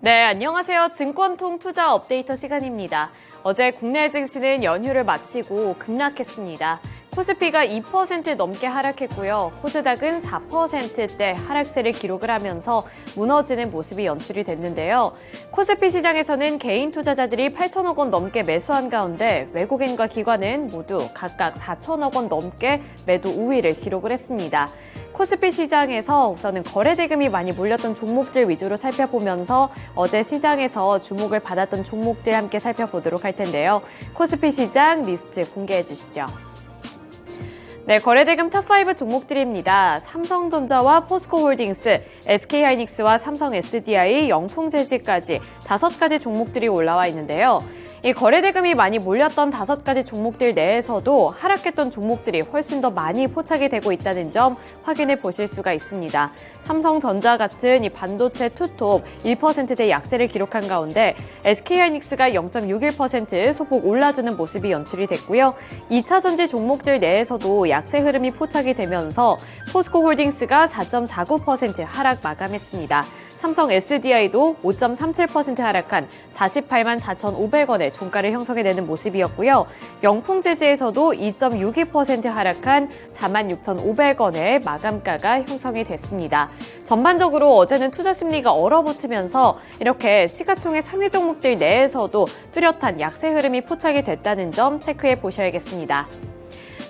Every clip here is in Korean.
네, 안녕하세요. 증권통 투자 업데이터 시간입니다. 어제 국내 증시는 연휴를 마치고 급락했습니다. 코스피가 2% 넘게 하락했고요. 코스닥은 4%대 하락세를 기록을 하면서 무너지는 모습이 연출이 됐는데요. 코스피 시장에서는 개인 투자자들이 8천억 원 넘게 매수한 가운데 외국인과 기관은 모두 각각 4천억 원 넘게 매도 우위를 기록을 했습니다. 코스피 시장에서 우선은 거래대금이 많이 몰렸던 종목들 위주로 살펴보면서 어제 시장에서 주목을 받았던 종목들 함께 살펴보도록 할 텐데요. 코스피 시장 리스트 공개해 주시죠. 네, 거래대금 탑5 종목들입니다. 삼성전자와 포스코홀딩스, SK하이닉스와 삼성 SDI, 영풍재직까지 5가지 종목들이 올라와 있는데요. 이 거래대금이 많이 몰렸던 5가지 종목들 내에서도 하락했던 종목들이 훨씬 더 많이 포착이 되고 있다는 점 확인해 보실 수가 있습니다. 삼성전자 같은 이 반도체 투톱 1%대 약세를 기록한 가운데 SK하이닉스가 0.61% 소폭 올라주는 모습이 연출이 됐고요. 2차 전지 종목들 내에서도 약세 흐름이 포착이 되면서 포스코홀딩스가 4.49% 하락 마감했습니다. 삼성 SDI도 5.37% 하락한 48만 4,500원의 종가를 형성해내는 모습이었고요. 영풍재지에서도 2.62% 하락한 46,500원의 마감가가 형성이 됐습니다. 전반적으로 어제는 투자 심리가 얼어붙으면서 이렇게 시가총액 상위 종목들 내에서도 뚜렷한 약세 흐름이 포착이 됐다는 점 체크해 보셔야겠습니다.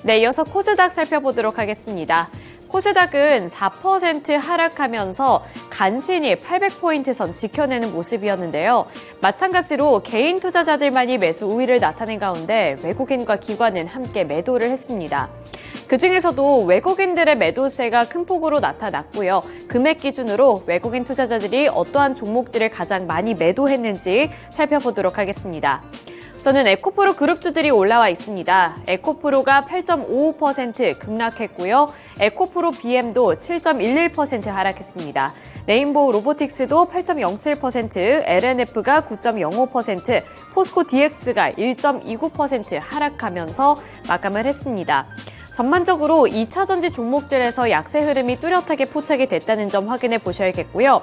네, 이어서 코스닥 살펴보도록 하겠습니다. 코스닥은 4% 하락하면서 간신히 800포인트 선 지켜내는 모습이었는데요. 마찬가지로 개인 투자자들만이 매수 우위를 나타낸 가운데 외국인과 기관은 함께 매도를 했습니다. 그중에서도 외국인들의 매도세가 큰 폭으로 나타났고요. 금액 기준으로 외국인 투자자들이 어떠한 종목들을 가장 많이 매도했는지 살펴보도록 하겠습니다. 저는 에코프로 그룹주들이 올라와 있습니다. 에코프로가 8.55% 급락했고요. 에코프로 BM도 7.11% 하락했습니다. 레인보우 로보틱스도 8.07%, LNF가 9.05%, 포스코 DX가 1.29% 하락하면서 마감을 했습니다. 전반적으로 2차 전지 종목들에서 약세 흐름이 뚜렷하게 포착이 됐다는 점 확인해 보셔야겠고요.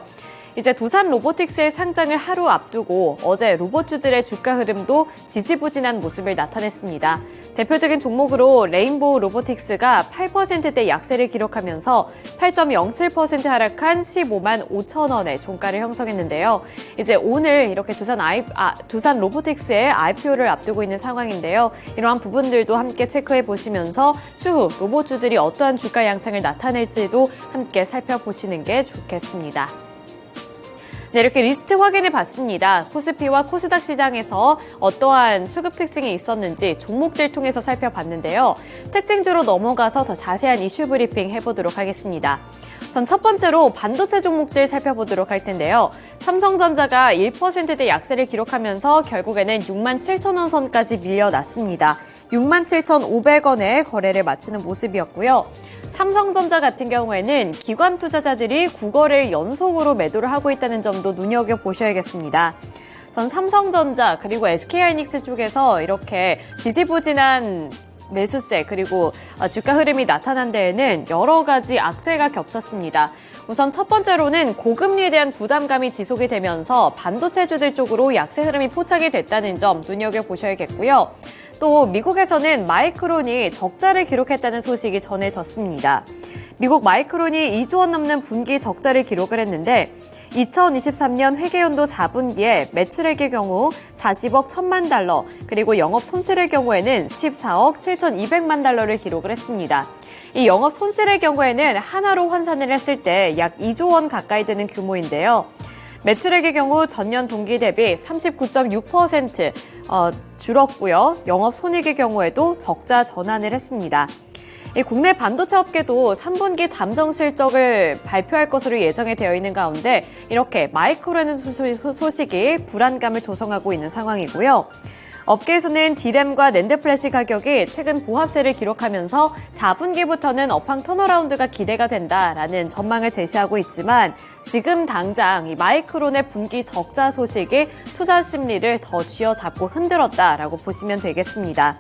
이제 두산 로보틱스의 상장을 하루 앞두고 어제 로봇주들의 주가 흐름도 지지부진한 모습을 나타냈습니다. 대표적인 종목으로 레인보우 로보틱스가 8%대 약세를 기록하면서 8.07% 하락한 15만 5천 원의 종가를 형성했는데요. 이제 오늘 이렇게 두산 로보틱스의 IPO를 앞두고 있는 상황인데요. 이러한 부분들도 함께 체크해 보시면서 추후 로봇주들이 어떠한 주가 양상을 나타낼지도 함께 살펴보시는 게 좋겠습니다. 네, 이렇게 리스트 확인해 봤습니다. 코스피와 코스닥 시장에서 어떠한 수급 특징이 있었는지 종목들 통해서 살펴봤는데요. 특징주로 넘어가서 더 자세한 이슈 브리핑 해보도록 하겠습니다. 전 첫 번째로 반도체 종목들 살펴보도록 할 텐데요. 삼성전자가 1%대 약세를 기록하면서 결국에는 67,000원 선까지 밀려났습니다. 67,500원에 거래를 마치는 모습이었고요. 삼성전자 같은 경우에는 기관 투자자들이 9거래일 연속으로 매도를 하고 있다는 점도 눈여겨보셔야겠습니다. 전 삼성전자 그리고 SK하이닉스 쪽에서 이렇게 지지부진한 매수세 그리고 주가 흐름이 나타난 데에는 여러 가지 악재가 겹쳤습니다. 우선 첫 번째로는 고금리에 대한 부담감이 지속이 되면서 반도체주들 쪽으로 약세 흐름이 포착이 됐다는 점 눈여겨보셔야겠고요. 또 미국에서는 마이크론이 적자를 기록했다는 소식이 전해졌습니다. 미국 마이크론이 2조 원 넘는 분기 적자를 기록을 했는데 2023년 회계연도 4분기에 매출액의 경우 40억 1천만 달러 그리고 영업 손실의 경우에는 14억 7,200만 달러를 기록을 했습니다. 이 영업 손실의 경우에는 하나로 환산을 했을 때 약 2조 원 가까이 되는 규모인데요. 매출액의 경우 전년 동기 대비 39.6% 줄었고요. 영업 손익의 경우에도 적자 전환을 했습니다. 국내 반도체 업계도 3분기 잠정 실적을 발표할 것으로 예정이 되어 있는 가운데 이렇게 마이크론의 소식이 불안감을 조성하고 있는 상황이고요. 업계에서는 D램과 낸드 플래시 가격이 최근 보합세를 기록하면서 4분기부터는 업황 턴어라운드가 기대가 된다라는 전망을 제시하고 있지만 지금 당장 이 마이크론의 분기 적자 소식이 투자 심리를 더 쥐어잡고 흔들었다라고 보시면 되겠습니다.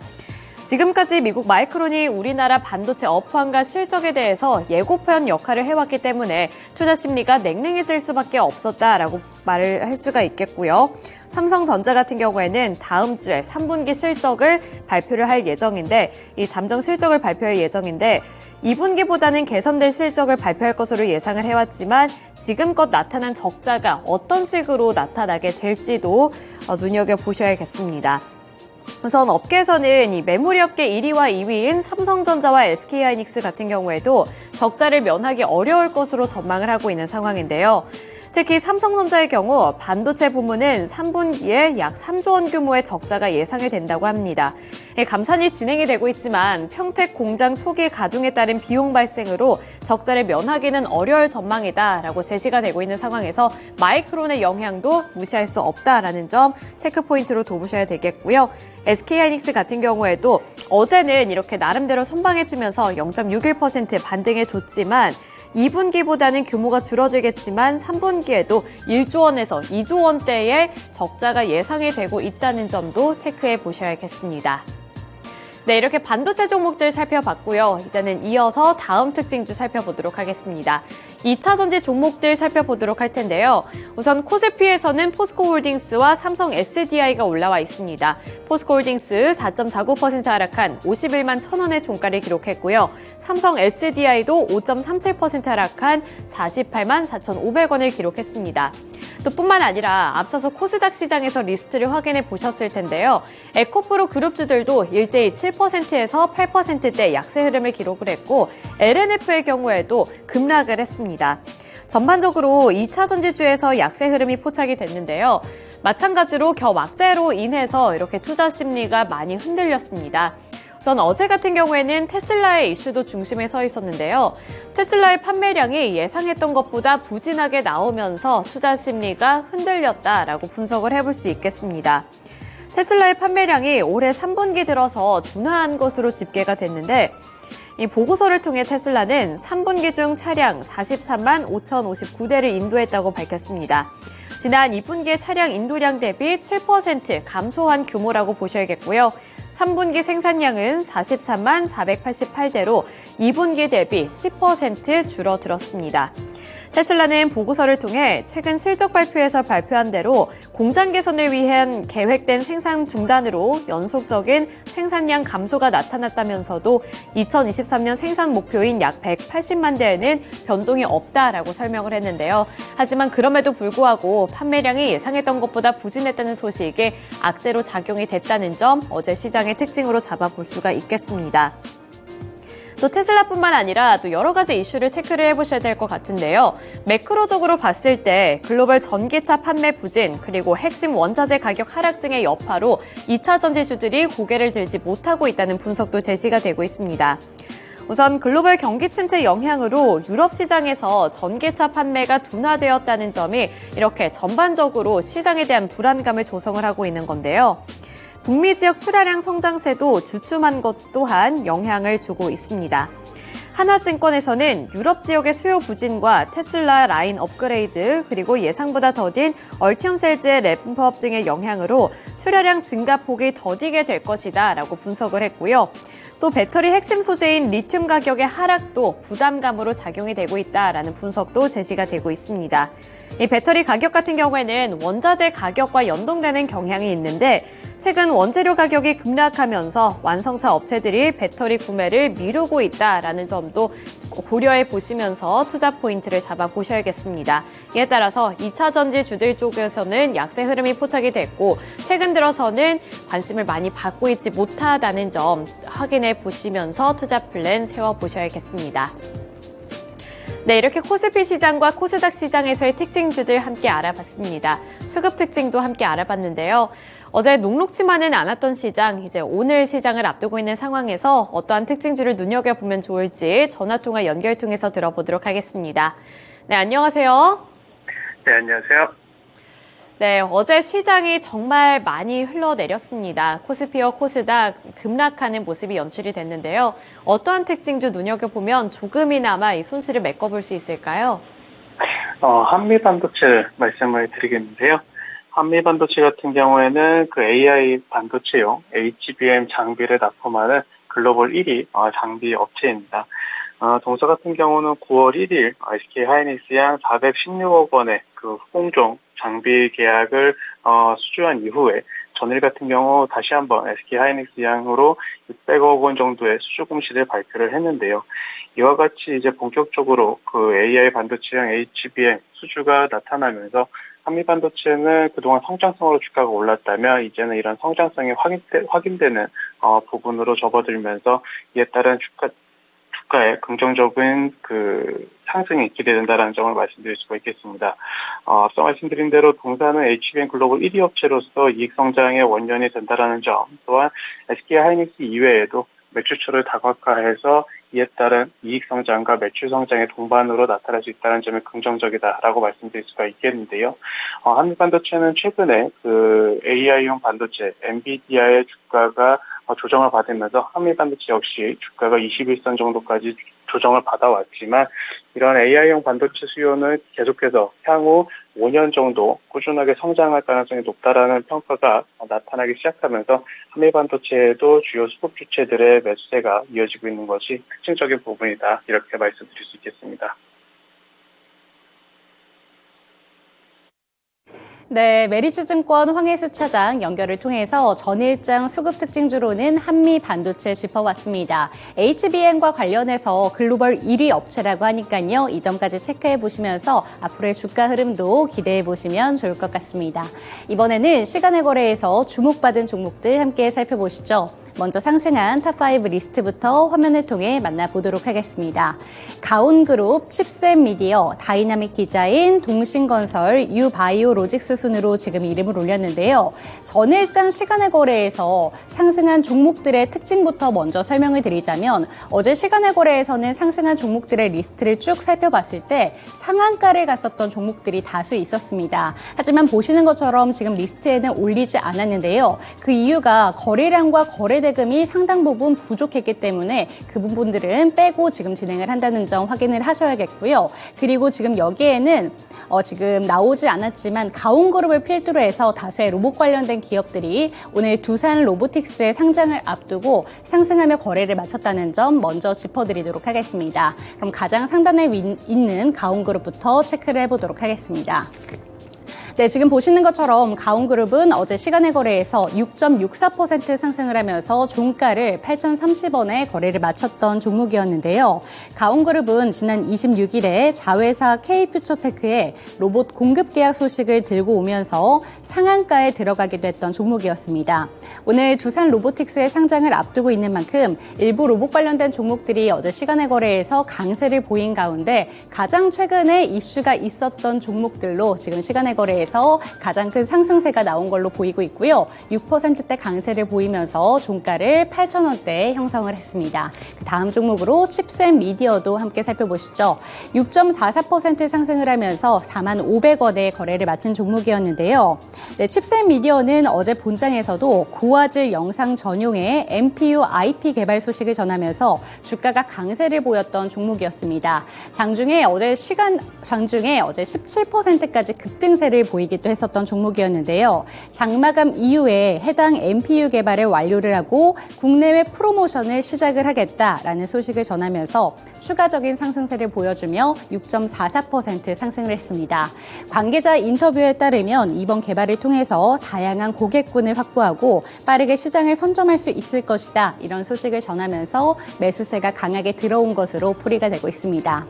지금까지 미국 마이크론이 우리나라 반도체 업황과 실적에 대해서 예고편 역할을 해왔기 때문에 투자 심리가 냉랭해질 수밖에 없었다라고 말을 할 수가 있겠고요. 삼성전자 같은 경우에는 다음 주에 3분기 실적을 발표를 할 예정인데 이 잠정 실적을 발표할 예정인데 2분기보다는 개선될 실적을 발표할 것으로 예상을 해왔지만 지금껏 나타난 적자가 어떤 식으로 나타나게 될지도 눈여겨보셔야겠습니다. 우선 업계에서는 이 메모리 업계 1위와 2위인 삼성전자와 SK하이닉스 같은 경우에도 적자를 면하기 어려울 것으로 전망을 하고 있는 상황인데요. 특히 삼성전자의 경우 반도체 부문은 3분기에 약 3조 원 규모의 적자가 예상이 된다고 합니다. 감산이 진행이 되고 있지만 평택 공장 초기 가동에 따른 비용 발생으로 적자를 면하기는 어려울 전망이다라고 제시가 되고 있는 상황에서 마이크론의 영향도 무시할 수 없다라는 점 체크 포인트로 둬보셔야 되겠고요. SK하이닉스 같은 경우에도 어제는 이렇게 나름대로 선방해주면서 0.61% 반등해줬지만 2분기보다는 규모가 줄어들겠지만 3분기에도 1조 원에서 2조 원대의 적자가 예상이 되고 있다는 점도 체크해 보셔야겠습니다. 네, 이렇게 반도체 종목들 살펴봤고요. 이제는 이어서 다음 특징주 살펴보도록 하겠습니다. 2차 전지 종목들 살펴보도록 할 텐데요. 우선 코스피에서는 포스코홀딩스와 삼성 SDI가 올라와 있습니다. 포스코홀딩스 4.49% 하락한 51만 1,000원의 종가를 기록했고요. 삼성 SDI도 5.37% 하락한 48만 4,500원을 기록했습니다. 또 뿐만 아니라 앞서서 코스닥 시장에서 리스트를 확인해 보셨을 텐데요. 에코프로 그룹주들도 일제히 7%에서 8%대 약세 흐름을 기록을 했고 LNF의 경우에도 급락을 했습니다. 전반적으로 2차 전지주에서 약세 흐름이 포착이 됐는데요. 마찬가지로 겨악재로 인해서 이렇게 투자 심리가 많이 흔들렸습니다. 우선 어제 같은 경우에는 테슬라의 이슈도 중심에 서 있었는데요. 테슬라의 판매량이 예상했던 것보다 부진하게 나오면서 투자 심리가 흔들렸다라고 분석을 해볼 수 있겠습니다. 테슬라의 판매량이 올해 3분기 들어서 둔화한 것으로 집계가 됐는데 이 보고서를 통해 테슬라는 3분기 중 차량 43만 5,059대를 인도했다고 밝혔습니다. 지난 2분기의 차량 인도량 대비 7% 감소한 규모라고 보셔야겠고요. 3분기 생산량은 43만 488대로 2분기 대비 10% 줄어들었습니다. 테슬라는 보고서를 통해 최근 실적 발표에서 발표한 대로 공장 개선을 위한 계획된 생산 중단으로 연속적인 생산량 감소가 나타났다면서도 2023년 생산 목표인 약 180만 대에는 변동이 없다라고 설명을 했는데요. 하지만 그럼에도 불구하고 판매량이 예상했던 것보다 부진했다는 소식이 악재로 작용이 됐다는 점 어제 시장의 특징으로 잡아볼 수가 있겠습니다. 또 테슬라뿐만 아니라 또 여러 가지 이슈를 체크를 해보셔야 될 것 같은데요. 매크로적으로 봤을 때 글로벌 전기차 판매 부진 그리고 핵심 원자재 가격 하락 등의 여파로 2차 전지주들이 고개를 들지 못하고 있다는 분석도 제시가 되고 있습니다. 우선 글로벌 경기 침체 영향으로 유럽 시장에서 전기차 판매가 둔화되었다는 점이 이렇게 전반적으로 시장에 대한 불안감을 조성을 하고 있는 건데요. 북미 지역 출하량 성장세도 주춤한 것 또한 영향을 주고 있습니다. 하나증권에서는 유럽 지역의 수요 부진과 테슬라 라인 업그레이드 그리고 예상보다 더딘 얼티엄 셀즈의 램프업 등의 영향으로 출하량 증가폭이 더디게 될 것이다 라고 분석을 했고요. 또 배터리 핵심 소재인 리튬 가격의 하락도 부담감으로 작용이 되고 있다라는 분석도 제시가 되고 있습니다. 이 배터리 가격 같은 경우에는 원자재 가격과 연동되는 경향이 있는데 최근 원재료 가격이 급락하면서 완성차 업체들이 배터리 구매를 미루고 있다라는 점도 고려해 보시면서 투자 포인트를 잡아 보셔야겠습니다. 이에 따라서 2차 전지 주들 쪽에서는 약세 흐름이 포착이 됐고 최근 들어서는 관심을 많이 받고 있지 못하다는 점 확인해 보시면서 투자 플랜 세워 보셔야겠습니다. 네, 이렇게 코스피 시장과 코스닥 시장에서의 특징주들 함께 알아봤습니다. 수급 특징도 함께 알아봤는데요. 어제 녹록치만은 않았던 시장, 이제 오늘 시장을 앞두고 있는 상황에서 어떠한 특징주를 눈여겨보면 좋을지 전화통화 연결 통해서 들어보도록 하겠습니다. 네, 안녕하세요. 네, 안녕하세요. 네, 어제 시장이 정말 많이 흘러내렸습니다. 코스피와 코스닥 급락하는 모습이 연출이 됐는데요. 어떠한 특징주 눈여겨보면 조금이나마 이 손실을 메꿔볼 수 있을까요? 한미 반도체 말씀을 드리겠는데요. 한미반도체 같은 경우에는 그 AI 반도체용 HBM 장비를 납품하는 글로벌 1위 장비 업체입니다. 동사 같은 경우는 9월 1일 SK 하이닉스양 416억 원의 그 후공정 장비 계약을 수주한 이후에 전일 같은 경우 다시 한번 SK 하이닉스양으로 600억 원 정도의 수주 공시를 발표를 했는데요. 이와 같이 이제 본격적으로 그 AI 반도체형 HBM 수주가 나타나면서 한미 반도체는 그동안 성장성으로 주가가 올랐다면 이제는 이런 성장성이 확인되는 부분으로 접어들면서 이에 따른 주가의 긍정적인 그 상승이 기대된다는 점을 말씀드릴 수가 있겠습니다. 앞서 말씀드린 대로 동사는 HBM 글로벌 1위 업체로서 이익 성장의 원년이 된다는 점, 또한 SK 하이닉스 이외에도 매출처를 다각화해서 이에 따른 이익 성장과 매출 성장의 동반으로 나타날 수 있다는 점이 긍정적이다라고 말씀드릴 수가 있겠는데요. 한미 반도체는 최근에 그 AI용 반도체 엔비디아의 주가가 조정을 받으면서 한미 반도체 역시 주가가 21선 정도까지 조정을 받아왔지만 이런 AI용 반도체 수요는 계속해서 향후 5년 정도 꾸준하게 성장할 가능성이 높다라는 평가가 나타나기 시작하면서 한미 반도체에도 주요 수급 주체들의 매수세가 이어지고 있는 것이 특징적인 부분이다. 이렇게 말씀드릴 수 있겠습니다. 네, 메리츠증권 황혜수 차장 연결을 통해서 전일장 수급 특징주로는 한미 반도체 짚어봤습니다. HBM과 관련해서 글로벌 1위 업체라고 하니까요. 이 점까지 체크해 보시면서 앞으로의 주가 흐름도 기대해 보시면 좋을 것 같습니다. 이번에는 시간의 거래에서 주목받은 종목들 함께 살펴보시죠. 먼저 상승한 탑5 리스트부터 화면을 통해 만나보도록 하겠습니다. 가온그룹, 칩셋미디어, 다이나믹 디자인, 동신건설, 유바이오로직스 순으로 지금 이름을 올렸는데요. 전일장 시간의 거래에서 상승한 종목들의 특징부터 먼저 설명을 드리자면 어제 시간의 거래에서는 상승한 종목들의 리스트를 쭉 살펴봤을 때 상한가를 갔었던 종목들이 다수 있었습니다. 하지만 보시는 것처럼 지금 리스트에는 올리지 않았는데요. 그 이유가 거래량과 거래 대금이 상당 부분 부족했기 때문에 그 부분들은 빼고 지금 진행을 한다는 점 확인을 하셔야겠고요. 그리고 지금 여기에는 지금 나오지 않았지만 가온그룹을 필두로 해서 다수의 로봇 관련된 기업들이 오늘 두산 로보틱스의 상장을 앞두고 상승하며 거래를 마쳤다는 점 먼저 짚어드리도록 하겠습니다. 그럼 가장 상단에 있는 가온그룹부터 체크를 해보도록 하겠습니다. 네, 지금 보시는 것처럼 가온그룹은 어제 시간의 거래에서 6.64% 상승을 하면서 종가를 8,030원에 거래를 마쳤던 종목이었는데요. 가온그룹은 지난 26일에 자회사 K퓨처테크의 로봇 공급 계약 소식을 들고 오면서 상한가에 들어가기도 했던 종목이었습니다. 오늘 두산 로보틱스의 상장을 앞두고 있는 만큼 일부 로봇 관련된 종목들이 어제 시간의 거래에서 강세를 보인 가운데 가장 최근에 이슈가 있었던 종목들로 지금 시간의 거래에 가장 큰 상승세가 나온 걸로 보이고 있고요. 6%대 강세를 보이면서 종가를 8,000원대에 형성을 했습니다. 다음 종목으로 칩셋 미디어도 함께 살펴보시죠. 6.44% 상승을 하면서 45,500원에 거래를 마친 종목이었는데요. 네, 칩셋 미디어는 어제 본장에서도 고화질 영상 전용의 NPU IP 개발 소식을 전하면서 주가가 강세를 보였던 종목이었습니다. 장중에 어제 17%까지 급등세를 보이기도 했었던 종목이었는데요. 장마감 이후에 해당 NPU 개발을 완료를 하고 국내외 프로모션을 시작을 하겠다라는 소식을 전하면서 추가적인 상승세를 보여주며 6.44% 상승을 했습니다. 관계자 인터뷰에 따르면 이번 개발을 통해서 다양한 고객군을 확보하고 빠르게 시장을 선점할 수 있을 것이다. 이런 소식을 전하면서 매수세가 강하게 들어온 것으로 풀이가 되고 있습니다.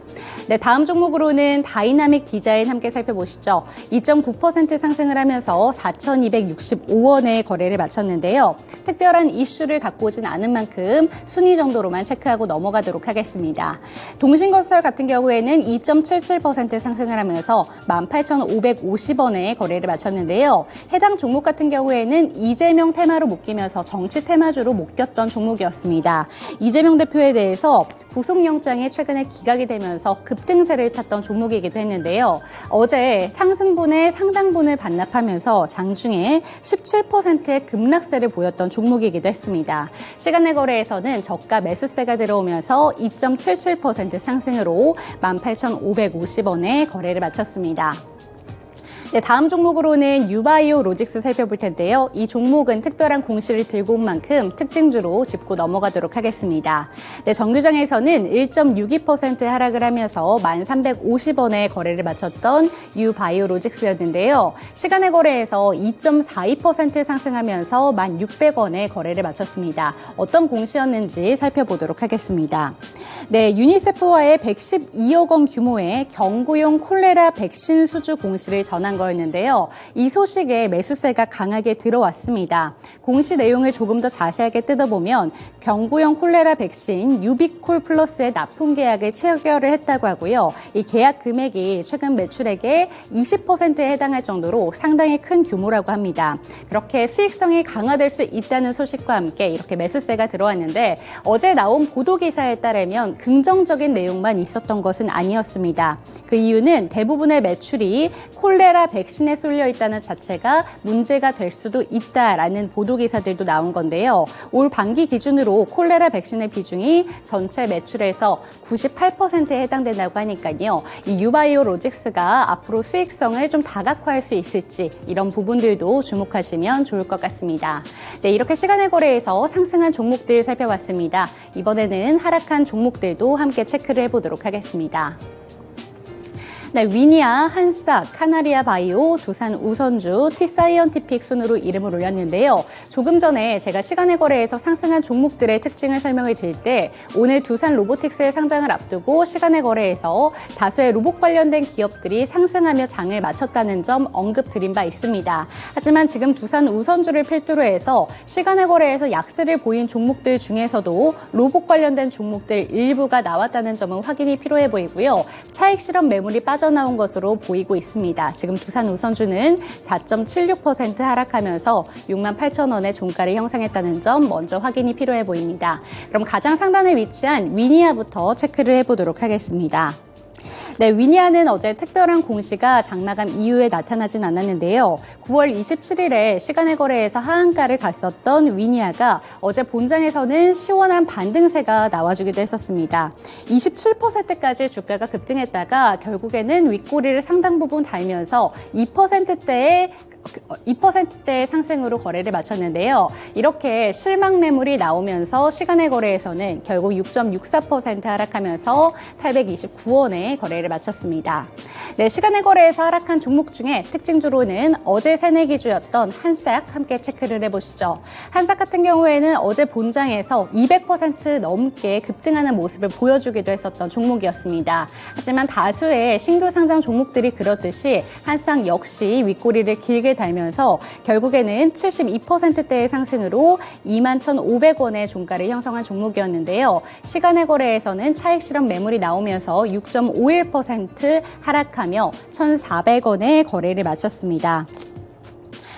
네, 다음 종목으로는 다이나믹 디자인 함께 살펴보시죠. 2.9% 상승을 하면서 4,265원에 거래를 마쳤는데요. 특별한 이슈를 갖고 오진 않은 만큼 순위 정도로만 체크하고 넘어가도록 하겠습니다. 동신건설 같은 경우에는 2.77% 상승을 하면서 18,550원에 거래를 마쳤는데요. 해당 종목 같은 경우에는 이재명 테마로 묶이면서 정치 테마주로 묶였던 종목이었습니다. 이재명 대표에 대해서 구속영장이 최근에 기각이 되면서 급등세를 탔던 종목이기도 했는데요. 어제 상승분의 상당분을 반납하면서 장중에 17%의 급락세를 보였던 종목이기도 했습니다. 시간내 거래에서는 저가 매수세가 들어오면서 2.77% 상승으로 18,550원에 거래를 마쳤습니다. 네, 다음 종목으로는 유바이오 로직스 살펴볼 텐데요. 이 종목은 특별한 공시를 들고 온 만큼 특징주로 짚고 넘어가도록 하겠습니다. 네, 정규장에서는 1.62% 하락을 하면서 1,350원에 거래를 마쳤던 유바이오 로직스였는데요. 시간의 거래에서 2.42% 상승하면서 1,600원에 거래를 마쳤습니다. 어떤 공시였는지 살펴보도록 하겠습니다. 네, 유니세프와의 112억 원 규모의 경구용 콜레라 백신 수주 공시를 전한 거였는데요. 이 소식에 매수세가 강하게 들어왔습니다. 공시 내용을 조금 더 자세하게 뜯어보면 경구용 콜레라 백신 유비콜 플러스의 납품 계약을 체결을 했다고 하고요. 이 계약 금액이 최근 매출액의 20%에 해당할 정도로 상당히 큰 규모라고 합니다. 그렇게 수익성이 강화될 수 있다는 소식과 함께 이렇게 매수세가 들어왔는데 어제 나온 보도기사에 따르면 긍정적인 내용만 있었던 것은 아니었습니다. 그 이유는 대부분의 매출이 콜레라 백신에 쏠려 있다는 자체가 문제가 될 수도 있다라는 보도기사들도 나온 건데요. 올 반기 기준으로 콜레라 백신의 비중이 전체 매출에서 98%에 해당된다고 하니까요. 이 유바이오 로직스가 앞으로 수익성을 좀 다각화할 수 있을지 이런 부분들도 주목하시면 좋을 것 같습니다. 네, 이렇게 시간의 거래에서 상승한 종목들 살펴봤습니다. 이번에는 하락한 종목들도 함께 체크를 해보도록 하겠습니다. 네, 위니아, 한싹, 카나리아 바이오, 두산 우선주, T사이언티픽 순으로 이름을 올렸는데요. 조금 전에 제가 시간의 거래에서 상승한 종목들의 특징을 설명을 드릴 때 오늘 두산 로보틱스의 상장을 앞두고 시간의 거래에서 다수의 로봇 관련된 기업들이 상승하며 장을 마쳤다는 점 언급드린 바 있습니다. 하지만 지금 두산 우선주를 필두로 해서 시간의 거래에서 약세를 보인 종목들 중에서도 로봇 관련된 종목들 일부가 나왔다는 점은 확인이 필요해 보이고요. 차익 실현 매물이 빠져나온 것으로 보이고 있습니다. 지금 두산 우선주는 4.76% 하락하면서 68,000원의 종가를 형성했다는 점 먼저 확인이 필요해 보입니다. 그럼 가장 상단에 위치한 위니아부터 체크를 해보도록 하겠습니다. 네, 위니아는 어제 특별한 공시가 장마감 이후에 나타나진 않았는데요. 9월 27일에 시간의 거래에서 하한가를 갔었던 위니아가 어제 본장에서는 시원한 반등세가 나와주기도 했었습니다. 27%까지 주가가 급등했다가 결국에는 윗꼬리를 상당 부분 달면서 2%대의 상승으로 거래를 마쳤는데요. 이렇게 실망 매물이 나오면서 시간의 거래에서는 결국 6.64% 하락하면서 829원에 거래를 마쳤습니다. 네, 시간의 거래에서 하락한 종목 중에 특징주로는 어제 새내기주였던 한싹 함께 체크를 해보시죠. 한싹 같은 경우에는 어제 본장에서 200% 넘게 급등하는 모습을 보여주기도 했었던 종목이었습니다. 하지만 다수의 신규 상장 종목들이 그렇듯이 한싹 역시 윗꼬리를 길게 달면서 결국에는 72%대의 상승으로 21,500원의 종가를 형성한 종목이었는데요. 시간의 거래에서는 차익 실현 매물이 나오면서 6.51% 하락하며 1,400원의 거래를 마쳤습니다.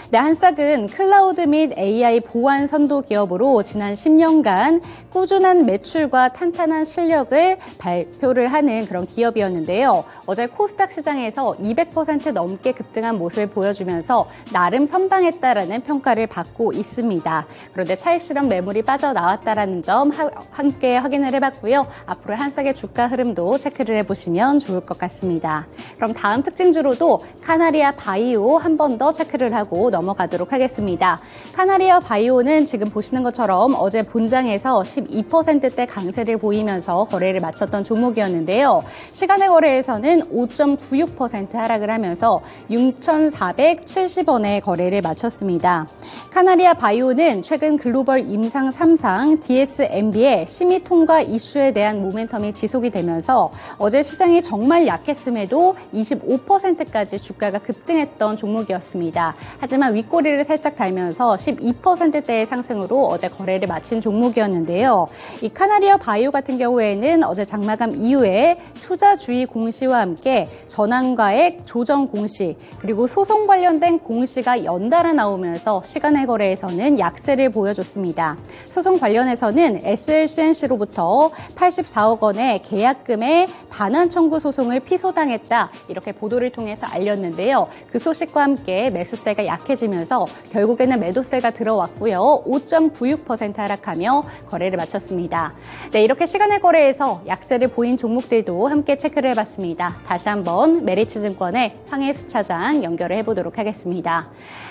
네, 한싹은 클라우드 및 AI 보안 선도 기업으로 지난 10년간 꾸준한 매출과 탄탄한 실력을 발표를 하는 그런 기업이었는데요. 어제 코스닥 시장에서 200% 넘게 급등한 모습을 보여주면서 나름 선방했다라는 평가를 받고 있습니다. 그런데 차익 실현 매물이 빠져나왔다라는 점 함께 확인을 해봤고요. 앞으로 한싹의 주가 흐름도 체크를 해보시면 좋을 것 같습니다. 그럼 다음 특징주로도 카나리아 바이오 한 번 더 체크를 하고 넘어가도록 하겠습니다. 카나리아 바이오는 지금 보시는 것처럼 어제 본장에서 12%대 강세를 보이면서 거래를 마쳤던 종목이었는데요. 시간의 거래에서는 5.96% 하락을 하면서 6,470원의 거래를 마쳤습니다. 카나리아 바이오는 최근 글로벌 임상 3상 DSMB의 심의 통과 이슈에 대한 모멘텀이 지속이 되면서 어제 시장이 정말 약했음에도 25%까지 주가가 급등했던 종목이었습니다. 하지만 윗꼬리를 살짝 달면서 12%대의 상승으로 어제 거래를 마친 종목이었는데요. 이 카나리아 바이오 같은 경우에는 어제 장마감 이후에 투자주의 공시와 함께 전환가액 조정 공시 그리고 소송 관련된 공시가 연달아 나오면서 시간의 거래에서는 약세를 보여줬습니다. 소송 관련해서는 SLCNC로부터 84억 원의 계약금의 반환 청구 소송을 피소당했다 이렇게 보도를 통해서 알렸는데요. 그 소식과 함께 매수세가 약해졌습니다. 약해지면서 결국에는 매도세가 들어왔고요. 5.96% 하락하며 거래를 마쳤습니다. 네, 이렇게 시간의 거래에서 약세를 보인 종목들도 함께 체크를 해봤습니다. 다시 한번 메리츠증권의 황혜수 차장 연결을 해보도록 하겠습니다.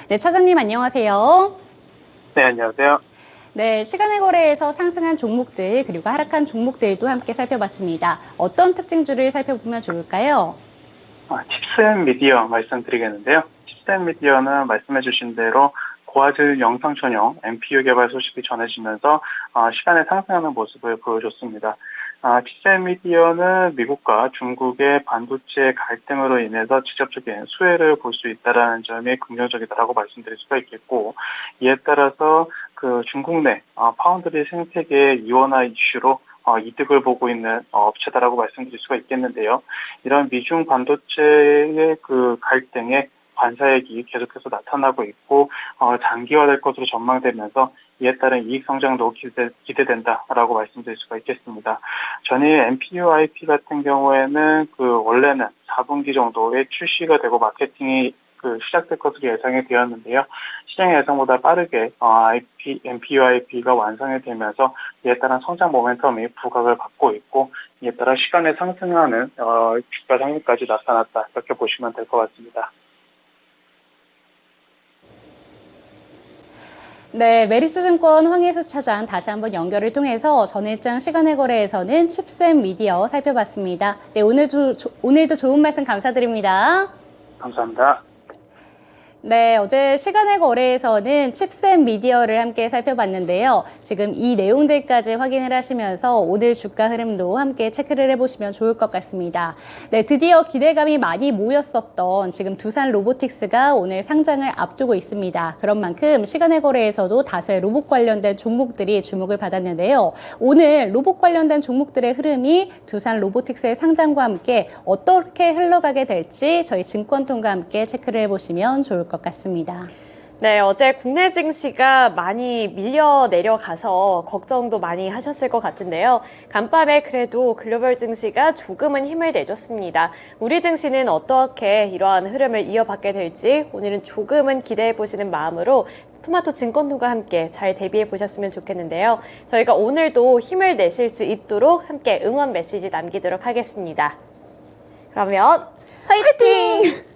네, 차장님 안녕하세요. 네, 안녕하세요. 네, 시간의 거래에서 상승한 종목들 그리고 하락한 종목들도 함께 살펴봤습니다. 어떤 특징주를 살펴보면 좋을까요? 칩셋미디어 말씀드리겠는데요. 칩셋미디어는 말씀해주신 대로 고화질 영상 전용 NPU 개발 소식이 전해지면서 시간에 상승하는 모습을 보여줬습니다. 칩셋미디어는 미국과 중국의 반도체 갈등으로 인해서 직접적인 수혜를 볼 수 있다는 점이 긍정적이다라고 말씀드릴 수가 있겠고, 이에 따라서 그 중국 내 파운드리 생태계 이원화 이슈로 이득을 보고 있는 업체다라고 말씀드릴 수가 있겠는데요. 이런 미중 반도체의 그 갈등에 반사액이 계속해서 나타나고 있고 장기화될 것으로 전망되면서 이에 따른 이익 성장도 기대된다라고 말씀드릴 수가 있겠습니다. 전일 NPU-IP 같은 경우에는 그 원래는 4분기 정도에 출시가 되고 마케팅이 시작될 것으로 예상이 되었는데요. 시장의 예상보다 빠르게 NPU-IP가 완성이 되면서 이에 따른 성장 모멘텀이 부각을 받고 있고, 이에 따라 시간에 상승하는 주가 상승까지 나타났다, 이렇게 보시면 될 것 같습니다. 네, 메리츠증권 황혜수 차장 다시 한번 연결을 통해서 전일장 시간의 거래에서는 칩셋미디어 살펴봤습니다. 네, 오늘도 좋은 말씀 감사드립니다. 감사합니다. 네, 어제 시간의 거래에서는 칩셋미디어를 함께 살펴봤는데요. 지금 이 내용들까지 확인을 하시면서 오늘 주가 흐름도 함께 체크를 해보시면 좋을 것 같습니다. 네, 드디어 기대감이 많이 모였었던 지금 두산 로보틱스가 오늘 상장을 앞두고 있습니다. 그런 만큼 시간의 거래에서도 다수의 로봇 관련된 종목들이 주목을 받았는데요. 오늘 로봇 관련된 종목들의 흐름이 두산 로보틱스의 상장과 함께 어떻게 흘러가게 될지 저희 증권통과 함께 체크를 해보시면 좋을 것 같습니다. 네, 어제 국내 증시가 많이 밀려 내려가서 걱정도 많이 하셨을 것 같은데요. 간밤에 그래도 글로벌 증시가 조금은 힘을 내줬습니다. 우리 증시는 어떻게 이러한 흐름을 이어받게 될지 오늘은 조금은 기대해 보시는 마음으로 토마토 증권통과 함께 잘 대비해 보셨으면 좋겠는데요. 저희가 오늘도 힘을 내실 수 있도록 함께 응원 메시지 남기도록 하겠습니다. 그러면 화이팅!